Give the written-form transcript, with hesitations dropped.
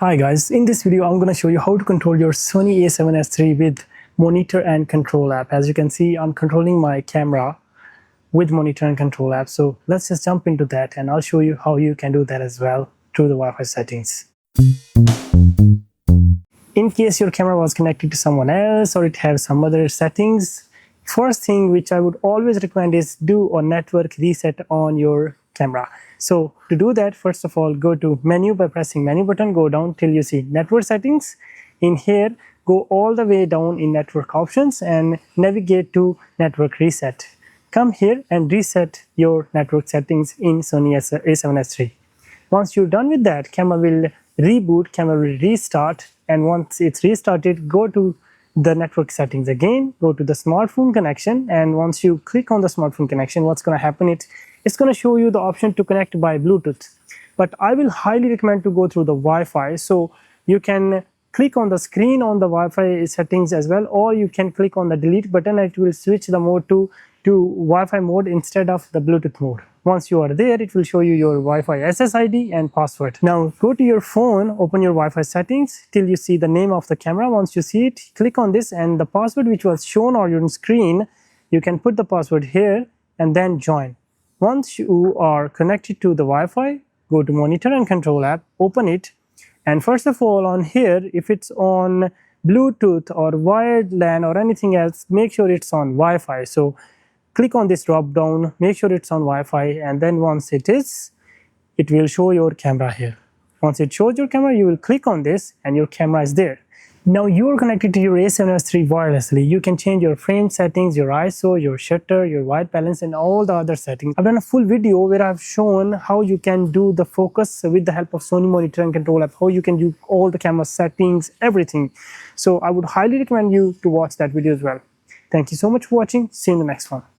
Hi guys, in this video I'm going to show you how to control your Sony a7S III with Monitor and Control app. As you can see, I'm controlling my camera with Monitor and Control app. So let's just jump into that and I'll show you how you can do that as well through the Wi-Fi settings. In case your camera was connected to someone else or it has some other settings, first thing which I would always recommend is do a network reset on your camera. So to do that, first of all, go to menu by pressing menu button, go down till you see network settings. In here, go all the way down in network options and navigate to network reset. Come here and reset your network settings in Sony a7S III. Once you're done with that, camera will reboot, camera will restart, and once it's restarted, go to the network settings again, go to the smartphone connection, and once you click on the smartphone connection, what's going to happen is it's going to show you the option to connect by Bluetooth. But I will highly recommend to go through the Wi-Fi, so you can click on the screen on the Wi-Fi settings as well, or you can click on the delete button and it will switch the mode to Wi-Fi mode instead of the Bluetooth mode. Once you are there, it will show you your Wi-Fi SSID and password. Now go to your phone, open your Wi-Fi settings till you see the name of the camera. Once you see it, click on this and the password which was shown on your screen, you can put the password here and then join. Once you are connected to the Wi-Fi, go to Monitor and Control app, open it, and first of all on here, if it's on Bluetooth or wired LAN or anything else, make sure it's on Wi-Fi. So click on this drop down, make sure it's on Wi-Fi, and then once it is, it will show your camera here. Once it shows your camera, you will click on this and your camera is there. Now you are connected to your a7S III wirelessly. You can change your frame settings, your ISO, your shutter, your white balance, and all the other settings. I've done a full video where I've shown how you can do the focus with the help of Sony Monitor and Control app, how you can do all the camera settings, everything. So I would highly recommend you to watch that video as well. Thank you so much for watching. See you in the next one.